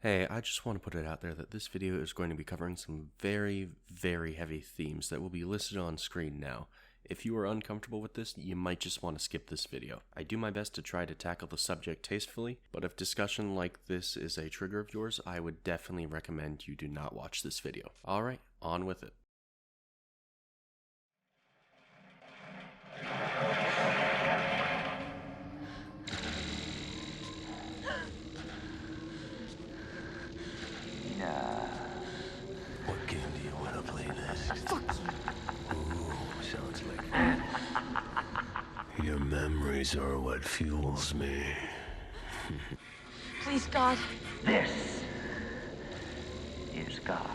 Hey, I just want to put it out there that this video is going to be covering some very, very heavy themes that will be listed on screen now. If you are uncomfortable with this, you might just want to skip this video. I do my best to try to tackle the subject tastefully, but if discussion like this is a trigger of yours, I would definitely recommend you do not watch this video. Alright, on with it. What game do you want to play next? Ooh, sounds like fun. Your memories are what fuels me. Please, God. This is God.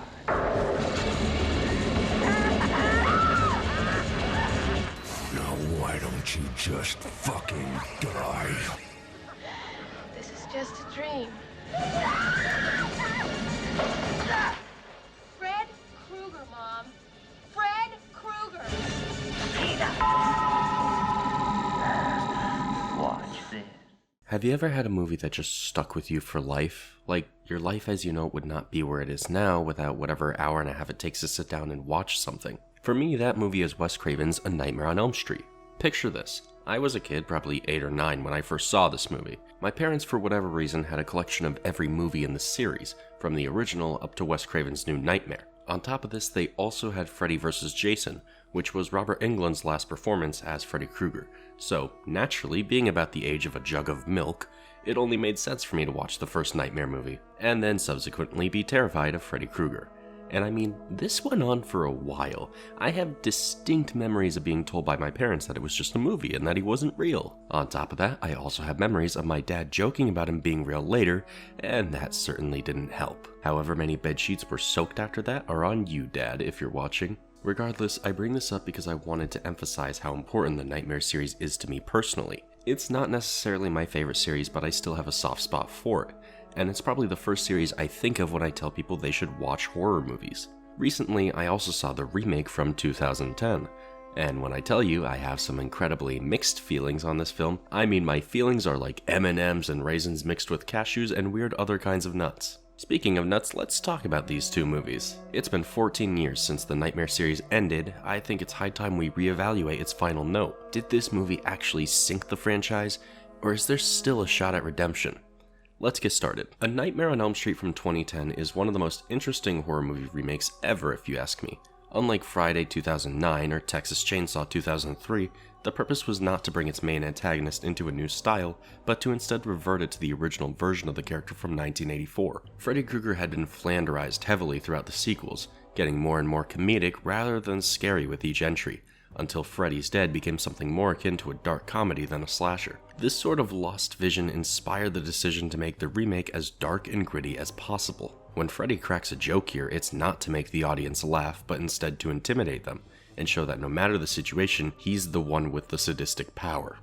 Now why don't you just fucking die? This is just a dream. Fred Krueger, Mom. Fred Krueger. Watch this. Have you ever had a movie that just stuck with you for life? Like, your life as you know it would not be where it is now without whatever hour and a half it takes to sit down and watch something. For me, that movie is Wes Craven's A Nightmare on Elm Street. Picture this. I was a kid, probably 8 or 9, when I first saw this movie. My parents, for whatever reason, had a collection of every movie in the series, from the original up to Wes Craven's New Nightmare. On top of this, they also had Freddy vs. Jason, which was Robert Englund's last performance as Freddy Krueger. So, naturally, being about the age of a jug of milk, it only made sense for me to watch the first Nightmare movie, and then subsequently be terrified of Freddy Krueger. And I mean, this went on for a while. I have distinct memories of being told by my parents that it was just a movie and that he wasn't real. On top of that, I also have memories of my dad joking about him being real later, and that certainly didn't help. However many bedsheets were soaked after that are on you, Dad, if you're watching. Regardless, I bring this up because I wanted to emphasize how important the Nightmare series is to me personally. It's not necessarily my favorite series, but I still have a soft spot for it. And it's probably the first series I think of when I tell people they should watch horror movies. Recently, I also saw the remake from 2010, and when I tell you I have some incredibly mixed feelings on this film, I mean my feelings are like M&Ms and raisins mixed with cashews and weird other kinds of nuts. Speaking of nuts, let's talk about these two movies. It's been 14 years since the Nightmare series ended. I think it's high time we reevaluate its final note. Did this movie actually sink the franchise, or is there still a shot at redemption? Let's get started. A Nightmare on Elm Street from 2010 is one of the most interesting horror movie remakes ever, if you ask me. Unlike Friday 2009 or Texas Chainsaw 2003, the purpose was not to bring its main antagonist into a new style, but to instead revert it to the original version of the character from 1984. Freddy Krueger had been flanderized heavily throughout the sequels, getting more and more comedic rather than scary with each entry, until Freddy's Dead became something more akin to a dark comedy than a slasher. This sort of lost vision inspired the decision to make the remake as dark and gritty as possible. When Freddy cracks a joke here, it's not to make the audience laugh, but instead to intimidate them, and show that no matter the situation, he's the one with the sadistic power.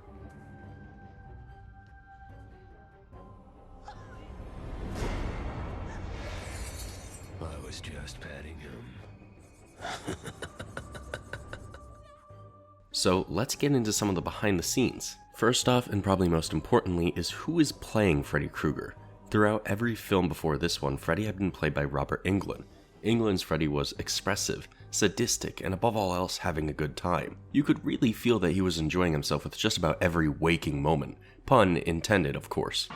I was just patting him. So let's get into some of the behind the scenes. First off, and probably most importantly, is who is playing Freddy Krueger. Throughout every film before this one, Freddy had been played by Robert Englund. Englund's Freddy was expressive, sadistic, and above all else having a good time. You could really feel that he was enjoying himself with just about every waking moment. Pun intended, of course.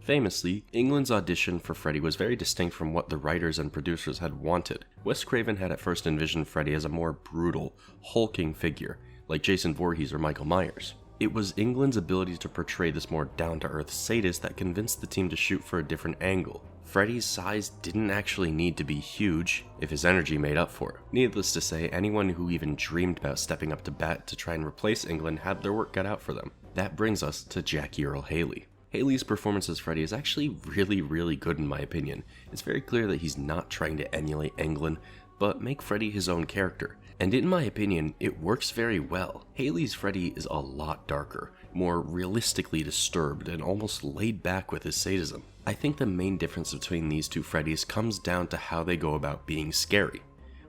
Famously, Englund's audition for Freddy was very distinct from what the writers and producers had wanted. Wes Craven had at first envisioned Freddy as a more brutal, hulking figure, like Jason Voorhees or Michael Myers. It was Englund's ability to portray this more down-to-earth sadist that convinced the team to shoot for a different angle. Freddy's size didn't actually need to be huge if his energy made up for it. Needless to say, anyone who even dreamed about stepping up to bat to try and replace Englund had their work cut out for them. That brings us to Jackie Earle Haley. Haley's performance as Freddy is actually really good in my opinion. It's very clear that he's not trying to emulate Englund, but make Freddy his own character. And in my opinion, it works very well. Haley's Freddy is a lot darker, more realistically disturbed, and almost laid back with his sadism. I think the main difference between these two Freddys comes down to how they go about being scary.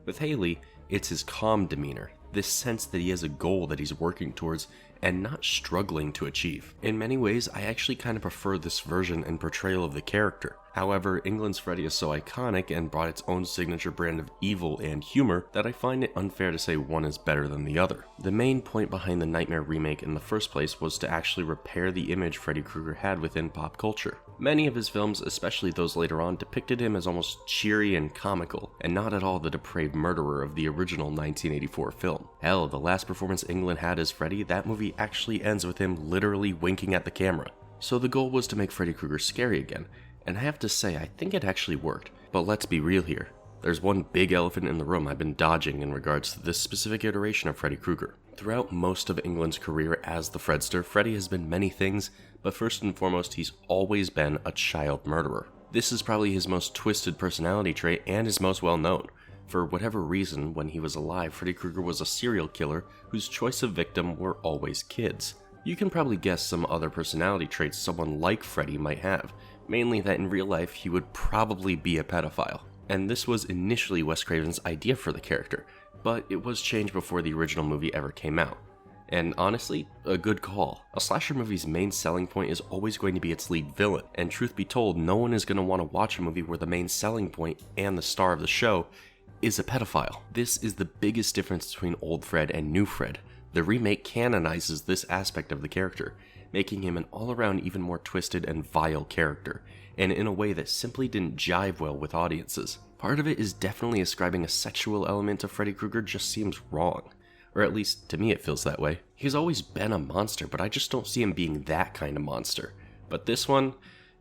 With Haley, it's his calm demeanor, this sense that he has a goal that he's working towards and not struggling to achieve. In many ways, I actually kind of prefer this version and portrayal of the character. However, England's Freddy is so iconic and brought its own signature brand of evil and humor that I find it unfair to say one is better than the other. The main point behind the Nightmare remake in the first place was to actually repair the image Freddy Krueger had within pop culture. Many of his films, especially those later on, depicted him as almost cheery and comical, and not at all the depraved murderer of the original 1984 film. Hell, the last performance England had as Freddy, that movie actually ends with him literally winking at the camera. So the goal was to make Freddy Krueger scary again, and I have to say, I think it actually worked. But let's be real here. There's one big elephant in the room I've been dodging in regards to this specific iteration of Freddy Krueger. Throughout most of England's career as the Fredster, Freddy has been many things, but first and foremost, he's always been a child murderer. This is probably his most twisted personality trait and his most well known. For whatever reason, when he was alive, Freddy Krueger was a serial killer whose choice of victim were always kids. You can probably guess some other personality traits someone like Freddy might have, mainly that in real life he would probably be a pedophile. And this was initially Wes Craven's idea for the character, but it was changed before the original movie ever came out. And honestly, a good call. A slasher movie's main selling point is always going to be its lead villain, and truth be told, no one is going to want to watch a movie where the main selling point and the star of the show is a pedophile. This is the biggest difference between old Fred and new Fred. The remake canonizes this aspect of the character, making him an all-around even more twisted and vile character, and in a way that simply didn't jive well with audiences. Part of it is definitely ascribing a sexual element to Freddy Krueger just seems wrong. Or at least, to me it feels that way. He's always been a monster, but I just don't see him being that kind of monster. But this one,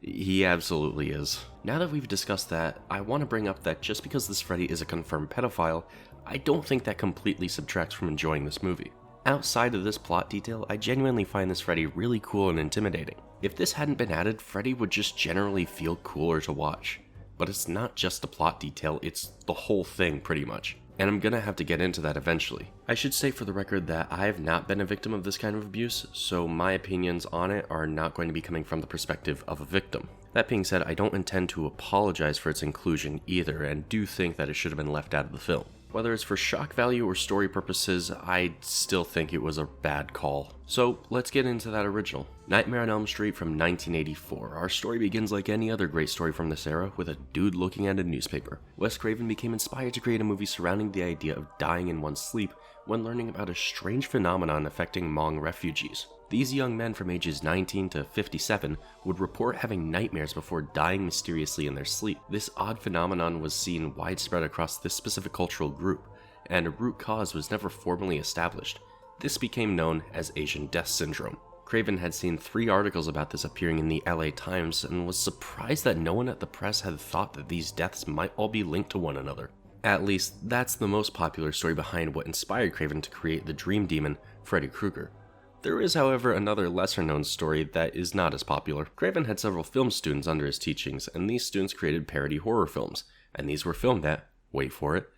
he absolutely is. Now that we've discussed that, I want to bring up that just because this Freddy is a confirmed pedophile, I don't think that completely subtracts from enjoying this movie. Outside of this plot detail, I genuinely find this Freddy really cool and intimidating. If this hadn't been added, Freddy would just generally feel cooler to watch. But it's not just a plot detail, it's the whole thing pretty much. And I'm gonna have to get into that eventually. I should say for the record that I have not been a victim of this kind of abuse, so my opinions on it are not going to be coming from the perspective of a victim. That being said, I don't intend to apologize for its inclusion either, and do think that it should have been left out of the film. Whether it's for shock value or story purposes, I still think it was a bad call. So let's get into that original. Nightmare on Elm Street from 1984. Our story begins like any other great story from this era, with a dude looking at a newspaper. Wes Craven became inspired to create a movie surrounding the idea of dying in one's sleep when learning about a strange phenomenon affecting Hmong refugees. These young men from ages 19 to 57 would report having nightmares before dying mysteriously in their sleep. This odd phenomenon was seen widespread across this specific cultural group, and a root cause was never formally established. This became known as Asian Death Syndrome. Craven had seen 3 articles about this appearing in the LA Times and was surprised that no one at the press had thought that these deaths might all be linked to one another. At least, that's the most popular story behind what inspired Craven to create the dream demon, Freddy Krueger. There is, however, another lesser-known story that is not as popular. Craven had several film students under his teachings, and these students created parody horror films, and these were filmed at, wait for it,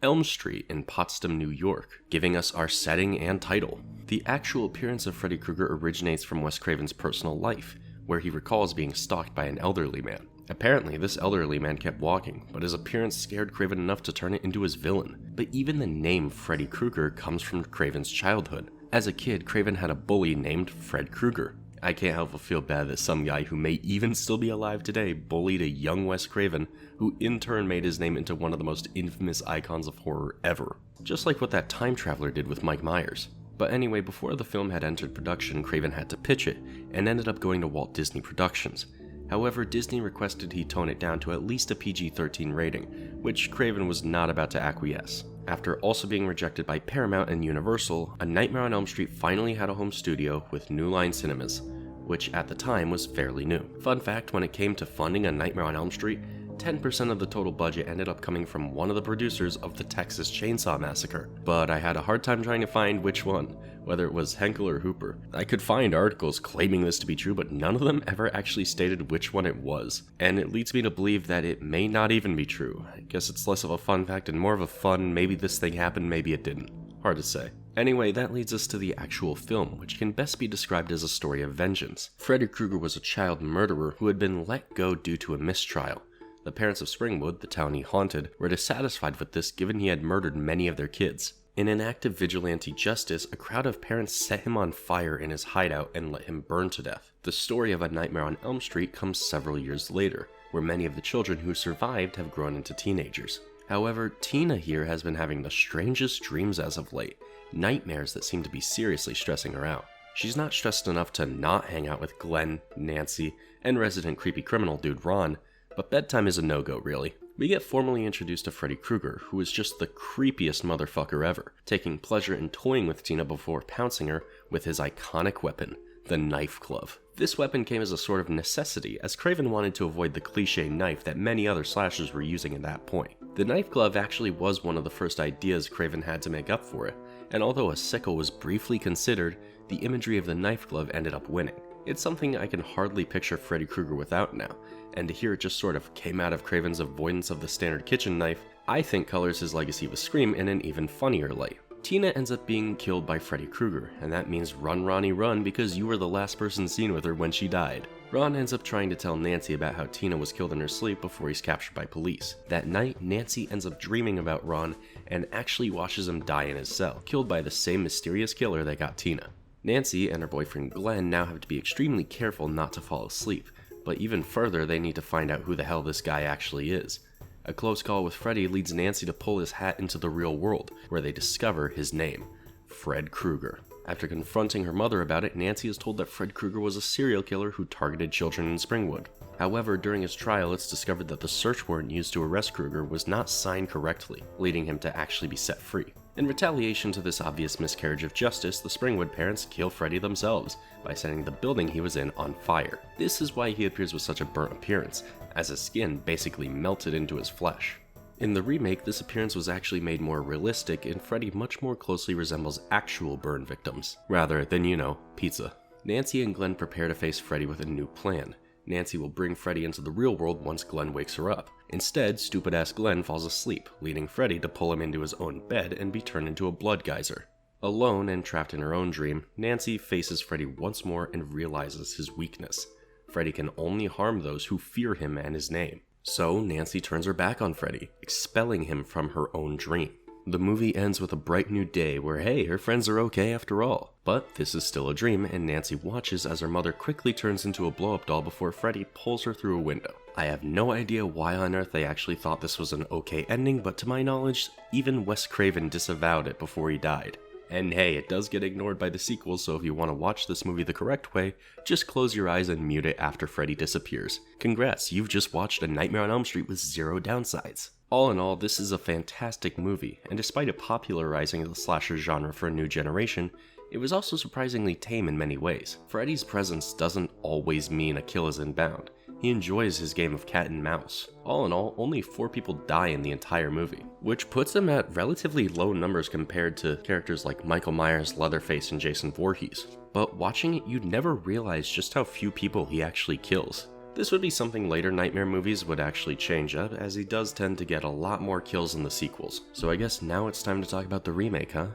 Elm Street in Potsdam, New York, giving us our setting and title. The actual appearance of Freddy Krueger originates from Wes Craven's personal life, where he recalls being stalked by an elderly man. Apparently, this elderly man kept walking, but his appearance scared Craven enough to turn it into his villain. But even the name Freddy Krueger comes from Craven's childhood. As a kid, Craven had a bully named Fred Krueger. I can't help but feel bad that some guy who may even still be alive today bullied a young Wes Craven, who in turn made his name into one of the most infamous icons of horror ever. Just like what that time traveler did with Mike Myers. But anyway, before the film had entered production, Craven had to pitch it, and ended up going to Walt Disney Productions. However, Disney requested he tone it down to at least a PG-13 rating, which Craven was not about to acquiesce. After also being rejected by Paramount and Universal, A Nightmare on Elm Street finally had a home studio with New Line Cinemas, which at the time was fairly new. Fun fact, when it came to funding A Nightmare on Elm Street, 10% of the total budget ended up coming from one of the producers of the Texas Chainsaw Massacre. But I had a hard time trying to find which one, whether it was Henkel or Hooper. I could find articles claiming this to be true, but none of them ever actually stated which one it was. And it leads me to believe that it may not even be true. I guess it's less of a fun fact and more of a fun, maybe this thing happened, maybe it didn't. Hard to say. Anyway, that leads us to the actual film, which can best be described as a story of vengeance. Freddy Krueger was a child murderer who had been let go due to a mistrial. The parents of Springwood, the town he haunted, were dissatisfied with this given he had murdered many of their kids. In an act of vigilante justice, a crowd of parents set him on fire in his hideout and let him burn to death. The story of A Nightmare on Elm Street comes several years later, where many of the children who survived have grown into teenagers. However, Tina here has been having the strangest dreams as of late, nightmares that seem to be seriously stressing her out. She's not stressed enough to not hang out with Glenn, Nancy, and resident creepy criminal dude Ron, but bedtime is a no-go really. We get formally introduced to Freddy Krueger, who is just the creepiest motherfucker ever, taking pleasure in toying with Tina before pouncing her with his iconic weapon, the knife glove. This weapon came as a sort of necessity, as Craven wanted to avoid the cliche knife that many other slashers were using at that point. The knife glove actually was one of the first ideas Craven had to make up for it, and although a sickle was briefly considered, the imagery of the knife glove ended up winning. It's something I can hardly picture Freddy Krueger without now, and to hear it just sort of came out of Craven's avoidance of the standard kitchen knife, I think colors his legacy with Scream in an even funnier light. Tina ends up being killed by Freddy Krueger, and that means run Ronnie run because you were the last person seen with her when she died. Ron ends up trying to tell Nancy about how Tina was killed in her sleep before he's captured by police. That night, Nancy ends up dreaming about Ron and actually watches him die in his cell, killed by the same mysterious killer that got Tina. Nancy and her boyfriend Glenn now have to be extremely careful not to fall asleep, but even further they need to find out who the hell this guy actually is. A close call with Freddy leads Nancy to pull his hat into the real world, where they discover his name, Fred Krueger. After confronting her mother about it, Nancy is told that Fred Krueger was a serial killer who targeted children in Springwood. However, during his trial, it's discovered that the search warrant used to arrest Krueger was not signed correctly, leading him to actually be set free. In retaliation to this obvious miscarriage of justice, the Springwood parents kill Freddy themselves by setting the building he was in on fire. This is why he appears with such a burnt appearance, as his skin basically melted into his flesh. In the remake, this appearance was actually made more realistic, and Freddy much more closely resembles actual burn victims, rather than, pizza. Nancy and Glenn prepare to face Freddy with a new plan. Nancy will bring Freddy into the real world once Glenn wakes her up. Instead, stupid-ass Glenn falls asleep, leading Freddy to pull him into his own bed and be turned into a blood geyser. Alone and trapped in her own dream, Nancy faces Freddy once more and realizes his weakness. Freddy can only harm those who fear him and his name. So, Nancy turns her back on Freddy, expelling him from her own dream. The movie ends with a bright new day where, hey, her friends are okay after all. But this is still a dream, and Nancy watches as her mother quickly turns into a blow-up doll before Freddy pulls her through a window. I have no idea why on earth they actually thought this was an okay ending, but to my knowledge, even Wes Craven disavowed it before he died. And hey, it does get ignored by the sequels, so if you want to watch this movie the correct way, just close your eyes and mute it after Freddy disappears. Congrats, you've just watched A Nightmare on Elm Street with zero downsides. All in all, this is a fantastic movie, and despite it popularizing the slasher genre for a new generation, it was also surprisingly tame in many ways. Freddy's presence doesn't always mean a kill is inbound. He enjoys his game of cat and mouse. All in all, only 4 people die in the entire movie, which puts him at relatively low numbers compared to characters like Michael Myers, Leatherface, and Jason Voorhees. But watching it, you'd never realize just how few people he actually kills. This would be something later Nightmare movies would actually change up, as he does tend to get a lot more kills in the sequels. So I guess now it's time to talk about the remake, huh?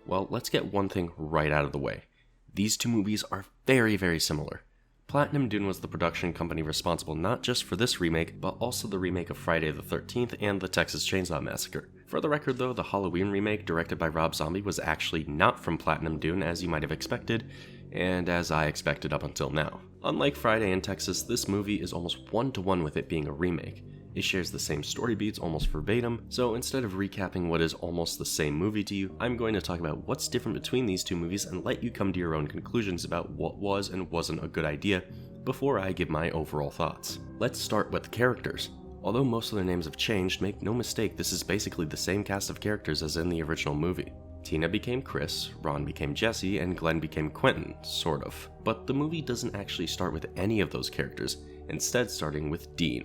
Well, let's get one thing right out of the way. These two movies are very, very similar. Platinum Dune was the production company responsible not just for this remake, but also the remake of Friday the 13th and the Texas Chainsaw Massacre. For the record though, the Halloween remake directed by Rob Zombie was actually not from Platinum Dune as you might have expected, and as I expected up until now. Unlike Friday in Texas, this movie is almost one-to-one with it being a remake. It shares the same story beats almost verbatim, so instead of recapping what is almost the same movie to you, I'm going to talk about what's different between these two movies and let you come to your own conclusions about what was and wasn't a good idea before I give my overall thoughts. Let's start with the characters. Although most of their names have changed, make no mistake, this is basically the same cast of characters as in the original movie. Tina became Chris, Ron became Jesse, and Glenn became Quentin, sort of. But the movie doesn't actually start with any of those characters, instead starting with Dean.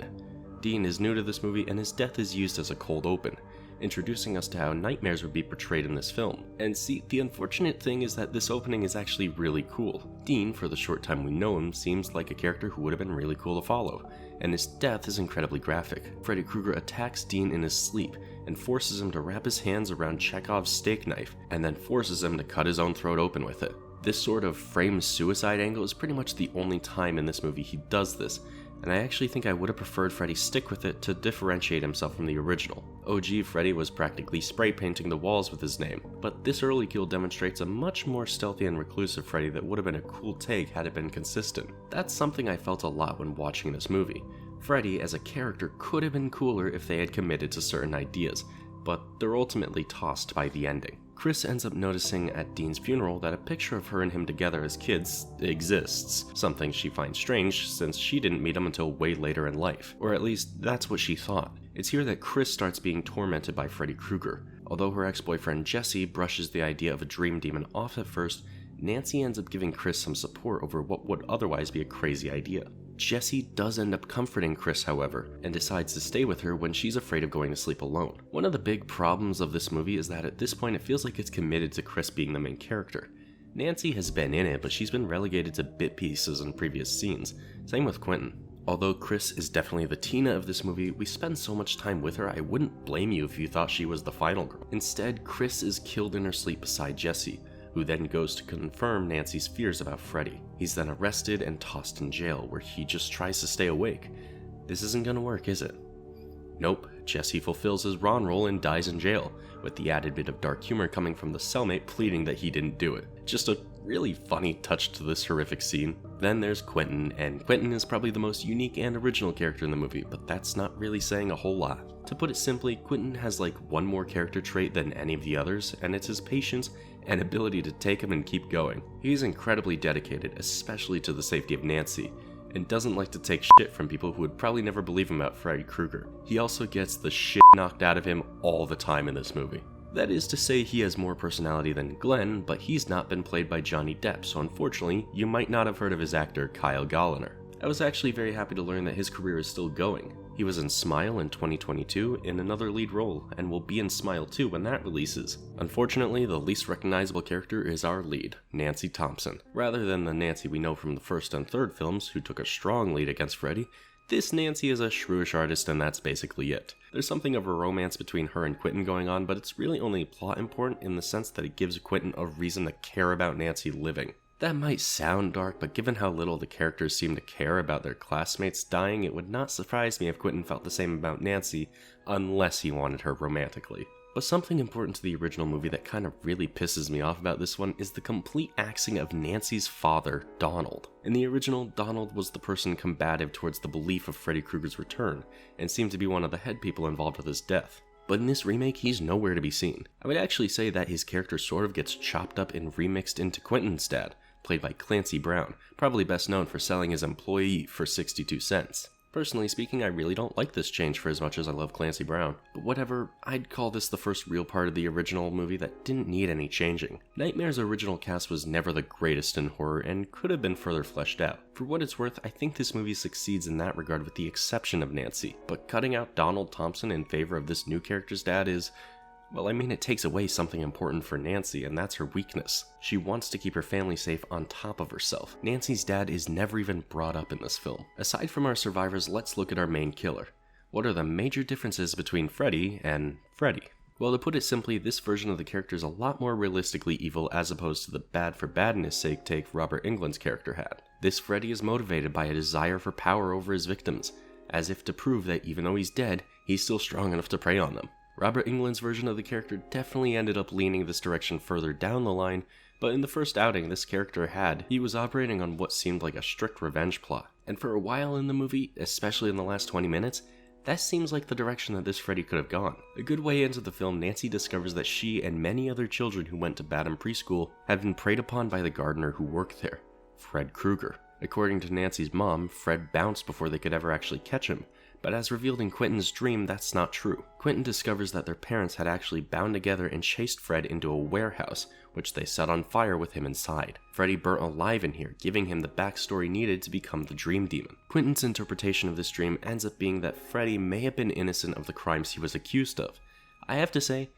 Dean is new to this movie and his death is used as a cold open, introducing us to how nightmares would be portrayed in this film. And see, the unfortunate thing is that this opening is actually really cool. Dean, for the short time we know him, seems like a character who would have been really cool to follow, and his death is incredibly graphic. Freddy Krueger attacks Dean in his sleep and forces him to wrap his hands around Chekhov's steak knife, and then forces him to cut his own throat open with it. This sort of framed suicide angle is pretty much the only time in this movie he does this, and I actually think I would have preferred Freddy stick with it to differentiate himself from the original. OG Freddy was practically spray painting the walls with his name, but this early kill demonstrates a much more stealthy and reclusive Freddy that would have been a cool take had it been consistent. That's something I felt a lot when watching this movie. Freddy as a character could have been cooler if they had committed to certain ideas, but they're ultimately tossed by the ending. Chris ends up noticing at Dean's funeral that a picture of her and him together as kids exists, something she finds strange since she didn't meet him until way later in life, or at least that's what she thought. It's here that Chris starts being tormented by Freddy Krueger. Although her ex-boyfriend Jesse brushes the idea of a dream demon off at first, Nancy ends up giving Chris some support over what would otherwise be a crazy idea. Jesse does end up comforting Chris, however, and decides to stay with her when she's afraid of going to sleep alone. One of the big problems of this movie is that at this point it feels like it's committed to Chris being the main character. Nancy has been in it, but she's been relegated to bit pieces in previous scenes. Same with Quentin. Although Chris is definitely the Tina of this movie, we spend so much time with her I wouldn't blame you if you thought she was the final girl. Instead, Chris is killed in her sleep beside Jesse, who then goes to confirm Nancy's fears about Freddy. He's then arrested and tossed in jail, where he just tries to stay awake. This isn't gonna work, is it? Nope, Jesse fulfills his Ron role and dies in jail, with the added bit of dark humor coming from the cellmate pleading that he didn't do it. Just a really funny touch to this horrific scene. Then there's Quentin, and Quentin is probably the most unique and original character in the movie, but that's not really saying a whole lot. To put it simply, Quentin has like one more character trait than any of the others, and it's his patience and ability to take him and keep going. He's incredibly dedicated, especially to the safety of Nancy, and doesn't like to take shit from people who would probably never believe him about Freddy Krueger. He also gets the shit knocked out of him all the time in this movie. That is to say, he has more personality than Glenn, but he's not been played by Johnny Depp, so unfortunately, you might not have heard of his actor Kyle Gallner. I was actually very happy to learn that his career is still going. He was in Smile in 2022 in another lead role, and will be in Smile 2 when that releases. Unfortunately, the least recognizable character is our lead, Nancy Thompson. Rather than the Nancy we know from the first and third films, who took a strong lead against Freddy, this Nancy is a shrewish artist and that's basically it. There's something of a romance between her and Quentin going on, but it's really only plot important in the sense that it gives Quentin a reason to care about Nancy living. That might sound dark, but given how little the characters seem to care about their classmates dying, it would not surprise me if Quentin felt the same about Nancy, unless he wanted her romantically. But something important to the original movie that kind of really pisses me off about this one is the complete axing of Nancy's father, Donald. In the original, Donald was the person combative towards the belief of Freddy Krueger's return, and seemed to be one of the head people involved with his death. But in this remake, he's nowhere to be seen. I would actually say that his character sort of gets chopped up and remixed into Quentin's dad, played by Clancy Brown, probably best known for selling his employee for 62 cents. Personally speaking, I really don't like this change for as much as I love Clancy Brown, but whatever, I'd call this the first real part of the original movie that didn't need any changing. Nightmare's original cast was never the greatest in horror and could have been further fleshed out. For what it's worth, I think this movie succeeds in that regard with the exception of Nancy, but cutting out Donald Thompson in favor of this new character's dad is, well, I mean, it takes away something important for Nancy, and that's her weakness. She wants to keep her family safe on top of herself. Nancy's dad is never even brought up in this film. Aside from our survivors, let's look at our main killer. What are the major differences between Freddy and Freddy? Well, to put it simply, this version of the character is a lot more realistically evil as opposed to the bad for badness sake take Robert Englund's character had. This Freddy is motivated by a desire for power over his victims, as if to prove that even though he's dead, he's still strong enough to prey on them. Robert Englund's version of the character definitely ended up leaning this direction further down the line, but in the first outing this character had, he was operating on what seemed like a strict revenge plot. And for a while in the movie, especially in the last 20 minutes, that seems like the direction that this Freddy could have gone. A good way into the film, Nancy discovers that she and many other children who went to Badham Preschool have been preyed upon by the gardener who worked there, Fred Krueger. According to Nancy's mom, Fred bounced before they could ever actually catch him. But as revealed in Quentin's dream, that's not true. Quentin discovers that their parents had actually bound together and chased Fred into a warehouse, which they set on fire with him inside. Freddy burnt alive in here, giving him the backstory needed to become the Dream Demon. Quentin's interpretation of this dream ends up being that Freddy may have been innocent of the crimes he was accused of. I have to say,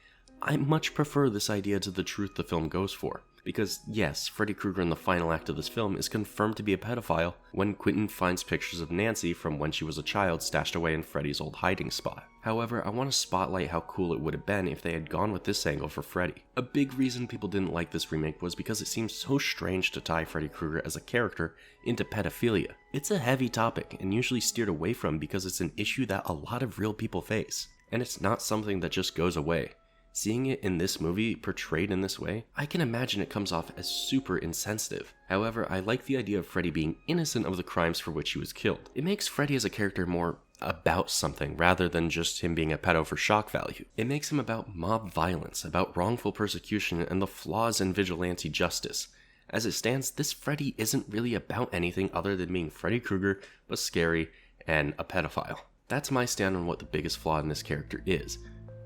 I much prefer this idea to the truth the film goes for. Because yes, Freddy Krueger in the final act of this film is confirmed to be a pedophile when Quentin finds pictures of Nancy from when she was a child stashed away in Freddy's old hiding spot. However, I want to spotlight how cool it would have been if they had gone with this angle for Freddy. A big reason people didn't like this remake was because it seems so strange to tie Freddy Krueger as a character into pedophilia. It's a heavy topic and usually steered away from because it's an issue that a lot of real people face, and it's not something that just goes away. Seeing it in this movie portrayed in this way, I can imagine it comes off as super insensitive. However, I like the idea of Freddy being innocent of the crimes for which he was killed. It makes Freddy as a character more about something rather than just him being a pedo for shock value. It makes him about mob violence, about wrongful persecution, and the flaws in vigilante justice. As it stands, this Freddy isn't really about anything other than being Freddy Krueger, but scary, and a pedophile. That's my stand on what the biggest flaw in this character is.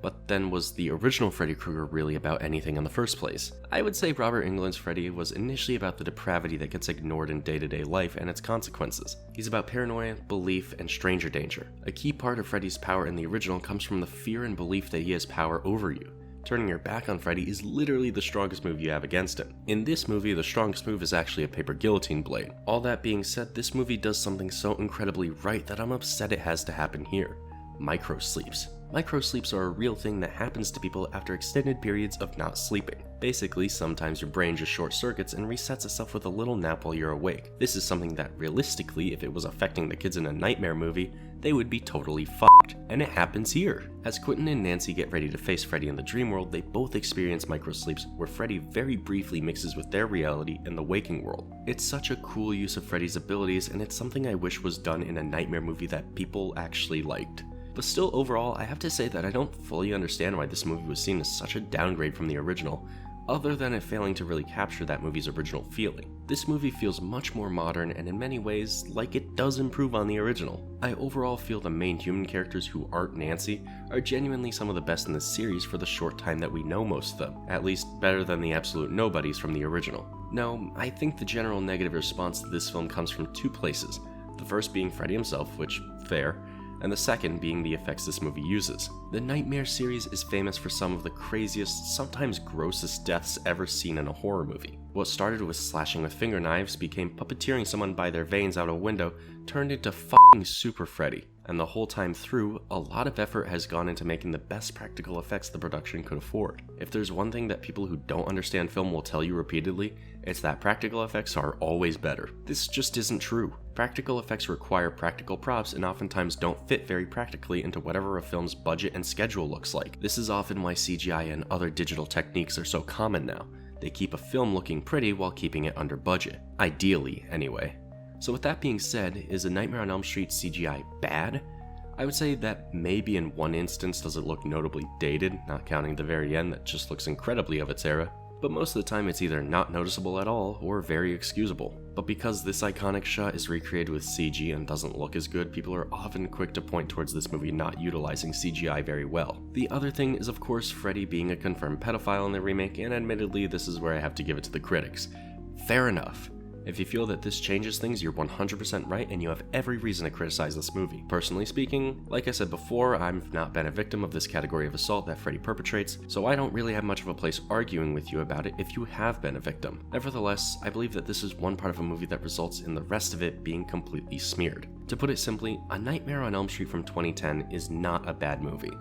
But then, was the original Freddy Krueger really about anything in the first place? I would say Robert Englund's Freddy was initially about the depravity that gets ignored in day-to-day life and its consequences. He's about paranoia, belief, and stranger danger. A key part of Freddy's power in the original comes from the fear and belief that he has power over you. Turning your back on Freddy is literally the strongest move you have against him. In this movie, the strongest move is actually a paper guillotine blade. All that being said, this movie does something so incredibly right that I'm upset it has to happen here. Microsleeps. Microsleeps are a real thing that happens to people after extended periods of not sleeping. Basically, sometimes your brain just short circuits and resets itself with a little nap while you're awake. This is something that realistically, if it was affecting the kids in a nightmare movie, they would be totally fucked. And it happens here. As Quentin and Nancy get ready to face Freddy in the dream world, they both experience microsleeps where Freddy very briefly mixes with their reality in the waking world. It's such a cool use of Freddy's abilities, and it's something I wish was done in a nightmare movie that people actually liked. But still, overall, I have to say that I don't fully understand why this movie was seen as such a downgrade from the original, other than it failing to really capture that movie's original feeling. This movie feels much more modern and in many ways like it does improve on the original. I overall feel the main human characters who aren't Nancy are genuinely some of the best in this series for the short time that we know most of them, at least better than the absolute nobodies from the original. No, I think the general negative response to this film comes from two places, the first being Freddy himself, which, fair, and the second being the effects this movie uses. The Nightmare series is famous for some of the craziest, sometimes grossest deaths ever seen in a horror movie. What started with slashing with finger knives became puppeteering someone by their veins out a window, turned into fucking Super Freddy. And the whole time through, a lot of effort has gone into making the best practical effects the production could afford. If there's one thing that people who don't understand film will tell you repeatedly, it's that practical effects are always better. This just isn't true. Practical effects require practical props and oftentimes don't fit very practically into whatever a film's budget and schedule looks like. This is often why CGI and other digital techniques are so common now. They keep a film looking pretty while keeping it under budget. Ideally, anyway. So with that being said, is A Nightmare on Elm Street CGI bad? I would say that maybe in one instance does it look notably dated, not counting the very end that just looks incredibly of its era, but most of the time it's either not noticeable at all or very excusable. But because this iconic shot is recreated with CG and doesn't look as good, people are often quick to point towards this movie not utilizing CGI very well. The other thing is of course Freddy being a confirmed pedophile in the remake, and admittedly this is where I have to give it to the critics. Fair enough. If you feel that this changes things, you're 100% right and you have every reason to criticize this movie. Personally speaking, like I said before, I've not been a victim of this category of assault that Freddy perpetrates, so I don't really have much of a place arguing with you about it if you have been a victim. Nevertheless, I believe that this is one part of a movie that results in the rest of it being completely smeared. To put it simply, A Nightmare on Elm Street from 2010 is not a bad movie.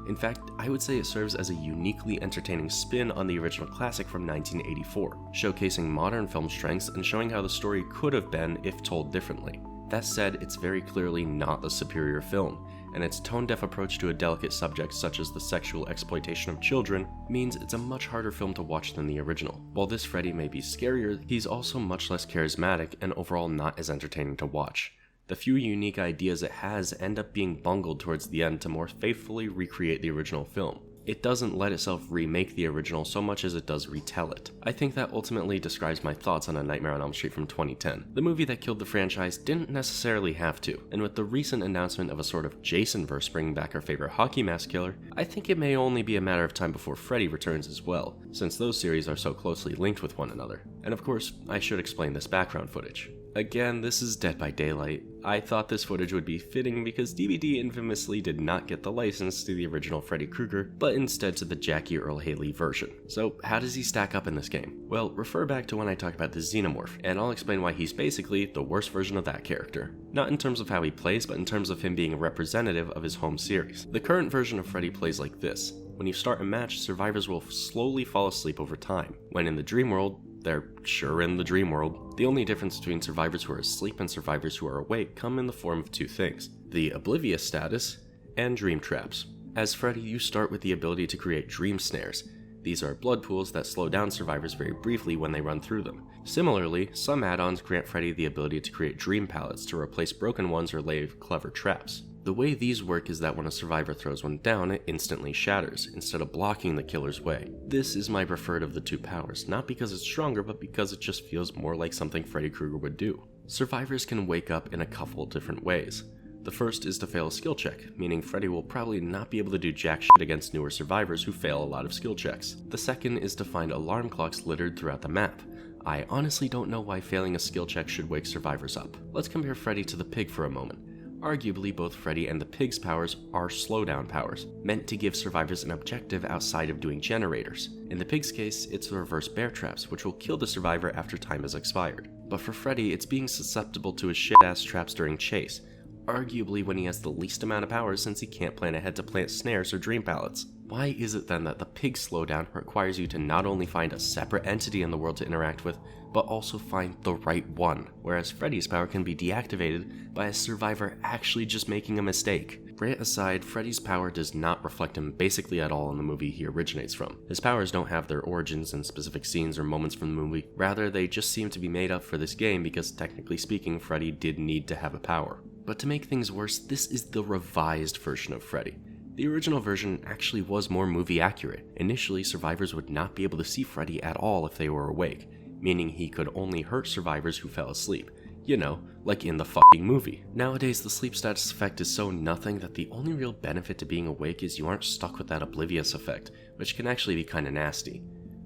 In fact, I would say it serves as a uniquely entertaining spin on the original classic from 1984, showcasing modern film strengths and showing how the story could have been if told differently. That said, it's very clearly not the superior film, and its tone-deaf approach to a delicate subject such as the sexual exploitation of children means it's a much harder film to watch than the original. While this Freddy may be scarier, he's also much less charismatic and overall not as entertaining to watch. The few unique ideas it has end up being bungled towards the end to more faithfully recreate the original film. It doesn't let itself remake the original so much as it does retell it. I think that ultimately describes my thoughts on A Nightmare on Elm Street from 2010. The movie that killed the franchise didn't necessarily have to, and with the recent announcement of a sort of Jason-verse bringing back our favorite hockey mask killer, I think it may only be a matter of time before Freddy returns as well, since those series are so closely linked with one another. And of course, I should explain this background footage. Again, this is Dead by Daylight. I thought this footage would be fitting because DVD infamously did not get the license to the original Freddy Krueger, but instead to the Jackie Earle Haley version. So how does he stack up in this game? Well, refer back to when I talked about the Xenomorph, and I'll explain why he's basically the worst version of that character. Not in terms of how he plays, but in terms of him being a representative of his home series. The current version of Freddy plays like this. When you start a match, survivors will slowly fall asleep over time. When in the dream world, they're sure in the dream world. The only difference between survivors who are asleep and survivors who are awake come in the form of two things: the oblivious status and dream traps. As Freddy, you start with the ability to create dream snares. These are blood pools that slow down survivors very briefly when they run through them. Similarly, some add-ons grant Freddy the ability to create dream pallets to replace broken ones or lay clever traps. The way these work is that when a survivor throws one down, it instantly shatters, instead of blocking the killer's way. This is my preferred of the two powers, not because it's stronger, but because it just feels more like something Freddy Krueger would do. Survivors can wake up in a couple different ways. The first is to fail a skill check, meaning Freddy will probably not be able to do jack shit against newer survivors who fail a lot of skill checks. The second is to find alarm clocks littered throughout the map. I honestly don't know why failing a skill check should wake survivors up. Let's compare Freddy to the pig for a moment. Arguably, both Freddy and the pig's powers are slowdown powers, meant to give survivors an objective outside of doing generators. In the pig's case, it's the reverse bear traps, which will kill the survivor after time has expired. But for Freddy, it's being susceptible to his shit-ass traps during chase, arguably when he has the least amount of powers since he can't plan ahead to plant snares or dream pallets. Why is it then that the pig slowdown requires you to not only find a separate entity in the world to interact with, but also find the right one, whereas Freddy's power can be deactivated by a survivor actually just making a mistake? Rant aside, Freddy's power does not reflect him basically at all in the movie he originates from. His powers don't have their origins in specific scenes or moments from the movie, rather they just seem to be made up for this game because technically speaking, Freddy did need to have a power. But to make things worse, this is the revised version of Freddy. The original version actually was more movie accurate. Initially, survivors would not be able to see Freddy at all if they were awake, meaning he could only hurt survivors who fell asleep. You know, like in the fucking movie. Nowadays, the sleep status effect is so nothing that the only real benefit to being awake is you aren't stuck with that oblivious effect, which can actually be kinda nasty.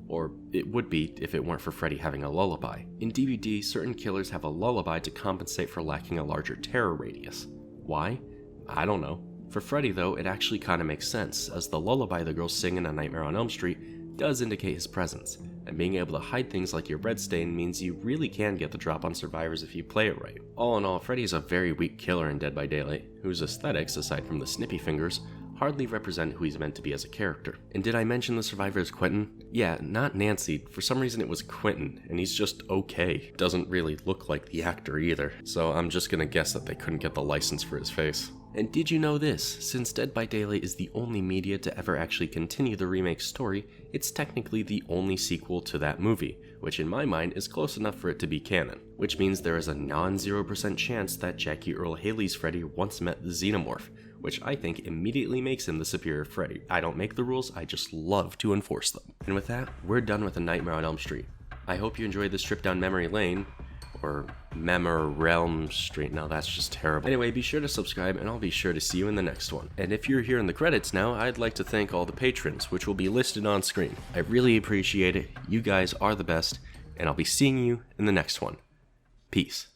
Or it would be if it weren't for Freddy having a lullaby. In DVD, certain killers have a lullaby to compensate for lacking a larger terror radius. Why? I don't know. For Freddy though, it actually kinda makes sense, as the lullaby the girls sing in A Nightmare on Elm Street does indicate his presence, and being able to hide things like your red stain means you really can get the drop on survivors if you play it right. All in all, Freddy is a very weak killer in Dead by Daylight, whose aesthetics, aside from the snippy fingers, hardly represent who he's meant to be as a character. And did I mention the survivor is Quentin? Yeah, not Nancy. For some reason it was Quentin, and he's just okay. Doesn't really look like the actor either, so I'm just gonna guess that they couldn't get the license for his face. And did you know this? Since Dead by Daylight is the only media to ever actually continue the remake story, it's technically the only sequel to that movie, which in my mind is close enough for it to be canon. Which means there is a non-0% chance that Jackie Earle Haley's Freddy once met the Xenomorph, which I think immediately makes him the superior Freddy. I don't make the rules, I just love to enforce them. And with that, we're done with A Nightmare on Elm Street. I hope you enjoyed this trip down memory lane, or Realm Street. No, that's just terrible. Anyway, be sure to subscribe, and I'll be sure to see you in the next one. And if you're here in the credits now, I'd like to thank all the patrons, which will be listed on screen. I really appreciate it. You guys are the best, and I'll be seeing you in the next one. Peace.